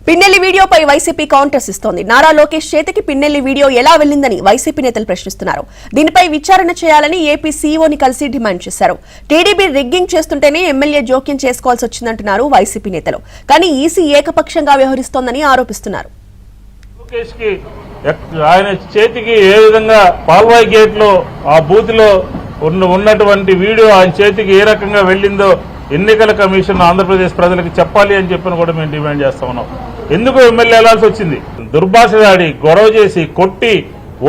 పిన్నెల్లి వీడియోపై YCP counters ఇస్తోంది. నారా లోకేష్ చేతికి పిన్నెల్లి వీడియో ఎలా వెళ్లిందని వైసీపీ నేతలు ప్రశ్నిస్తున్నారు. దీనిపై విచారణ చేయాలని ఏపీ సీఈఓని కలిసి డిమాండ్ చేశారు. టీడీపీ రిగ్గింగ్ చేస్తుంటేనే ఎమ్మెల్యే జోక్యం చేసుకోవాల్సి వచ్చిందంటున్నారు వైసీపీ నేతలు. కానీ ఈసీ ఏకపక్షంగా వ్యవహరిస్తోందని ఆరోపిస్తున్నారు. ఆయన చేతికి ఏ విధంగా పాల్వాయి గేట్ లో ఆ బూత్ లో ఉన్నటువంటి వీడియో ఆయన చేతికి ఏ రకంగా వెళ్ళిందో ఎన్నికల కమిషన్ ఆంధ్రప్రదేశ్ ప్రజలకు చెప్పాలి అని చెప్పని కూడా మేము డిమాండ్ చేస్తా ఉన్నాం. ఎందుకు ఎమ్మెల్యే వెళ్లాల్సి వచ్చింది? దుర్భాషలాడి గొడవ చేసి కొట్టి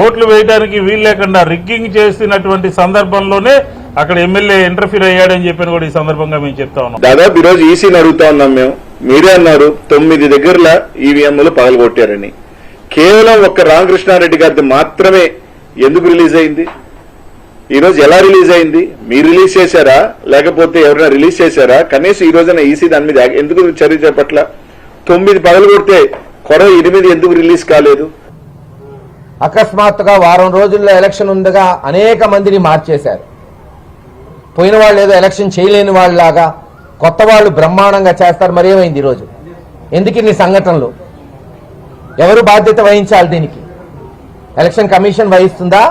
ఓట్లు వేయడానికి వీలు లేకుండా రిగ్గింగ్ చేసినటువంటి సందర్భంలోనే అక్కడ ఎమ్మెల్యే ఇంటర్ఫీర్ అయ్యాడని చెప్పని కూడా ఈ సందర్భంగా మేము చెప్తా ఉన్నాం. దాదాపు ఈరోజు ఈసీని అడుగుతా ఉన్నాం మేము. మీరే అన్నారు 9 దగ్గరల ఈవీఎంలు పగలగొట్టారని. కేవలం ఒక్క రామకృష్ణారెడ్డి గారిది మాత్రమే ఎందుకు రిలీజ్ అయింది? ఈ రోజు ఎలా రిలీజ్ అయింది? మీరు రిలీజ్ చేశారా లేకపోతే ఎవరైనా రిలీజ్ చేశారా? కనీసం ఈ రోజున ఈసీ దాని మీద ఎందుకు చర్య చేపట్ల? 9 పగలగొడితే కొరవ 8 ఎందుకు రిలీజ్ కాలేదు? అకస్మాత్తుగా వారం రోజుల్లో ఎలక్షన్ ఉందగా అనేక మందిని మార్చేశారు. పోయిన వాళ్ళు ఏదో ఎలక్షన్ చేయలేని వాళ్ళలాగా కొత్త వాళ్ళు బ్రహ్మాండంగా చేస్తారు. మరేమైంది ఈరోజు? ఎందుకు ఇన్ని సంఘటనలు? ఎవరు బాధ్యత వహించాలి దీనికి? ఎలక్షన్ కమిషన్ వహిస్తుందా?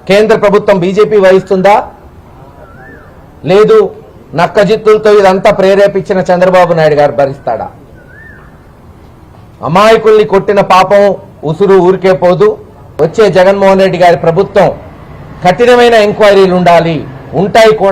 కేంద్ర ప్రభుత్వం బీజేపీ వహిస్తుందా? లేదు నక్కజిత్తులతో ఇదంతా ప్రేరేపించిన చంద్రబాబు నాయుడు గారు భరిస్తాడా? అమాయకుల్ని కొట్టిన పాపం ఉసురు ఊరికే పోదు. వచ్చే జగన్మోహన్ రెడ్డి గారి ప్రభుత్వం కఠినమైన ఎంక్వైరీలు ఉండాలి, ఉంటాయి కూడా.